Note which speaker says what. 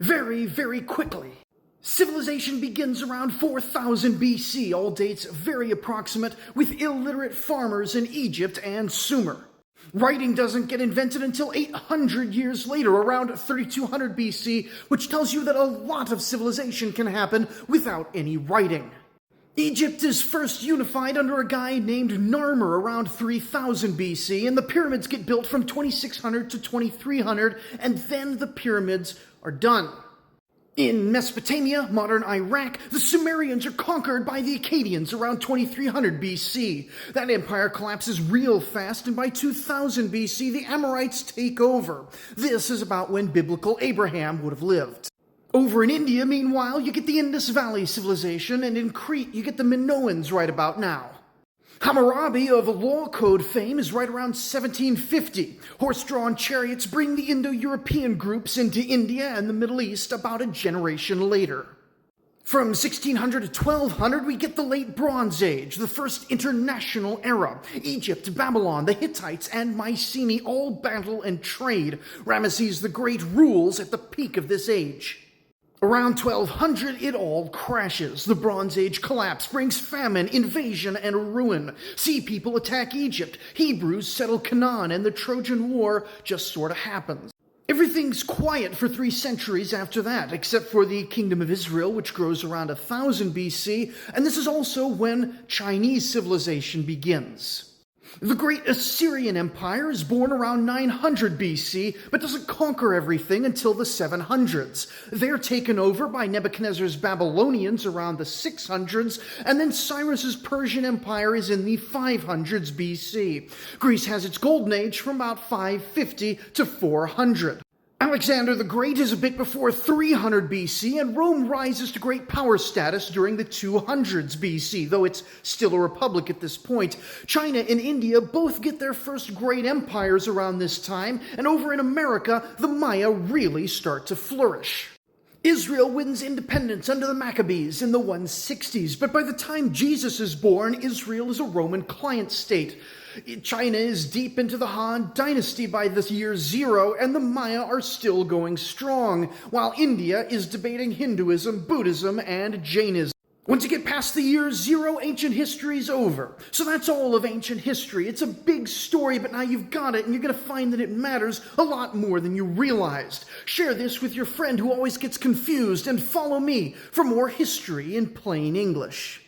Speaker 1: Very, very quickly. Civilization begins around 4000 BC, all dates very approximate, with illiterate farmers in Egypt and Sumer. Writing doesn't get invented until 800 years later, around 3200 BC, which tells you that a lot of civilization can happen without any writing. Egypt is first unified under a guy named Narmer around 3000 BC, and the pyramids get built from 2600 to 2300, and then the pyramids are done. In Mesopotamia, modern Iraq, the Sumerians are conquered by the Akkadians around 2300 BC. That empire collapses real fast, and by 2000 BC, the Amorites take over. This is about when biblical Abraham would have lived. Over in India, meanwhile, you get the Indus Valley civilization, and in Crete, you get the Minoans right about now. Hammurabi of law code fame is right around 1750. Horse-drawn chariots bring the Indo-European groups into India and the Middle East about a generation later. From 1600 to 1200, we get the Late Bronze Age, the first international era. Egypt, Babylon, the Hittites, and Mycenae all battle and trade. Ramesses the Great rules at the peak of this age. Around 1200, it all crashes. The Bronze Age collapse brings famine, invasion, and ruin. Sea people attack Egypt, Hebrews settle Canaan, and the Trojan War just sort of happens. Everything's quiet for 3 centuries after that, except for the Kingdom of Israel, which grows around 1000 BC, and this is also when Chinese civilization begins. The Great Assyrian Empire is born around 900 BC, but doesn't conquer everything until the 700s. They're taken over by Nebuchadnezzar's Babylonians around the 600s, and then Cyrus's Persian Empire is in the 500s BC. Greece has its golden age from about 550 to 400. Alexander the Great is a bit before 300 BC, and Rome rises to great power status during the 200s BC, though it's still a republic at this point. China and India both get their first great empires around this time, and over in America, the Maya really start to flourish. Israel wins independence under the Maccabees in the 160s, but by the time Jesus is born, Israel is a Roman client state. China is deep into the Han dynasty by the year 0, and the Maya are still going strong, while India is debating Hinduism, Buddhism, and Jainism. Once you get past the year 0, ancient history's over. So that's all of ancient history. It's a big story, but now you've got it, and you're going to find that it matters a lot more than you realized. Share this with your friend who always gets confused, and follow me for more history in plain English.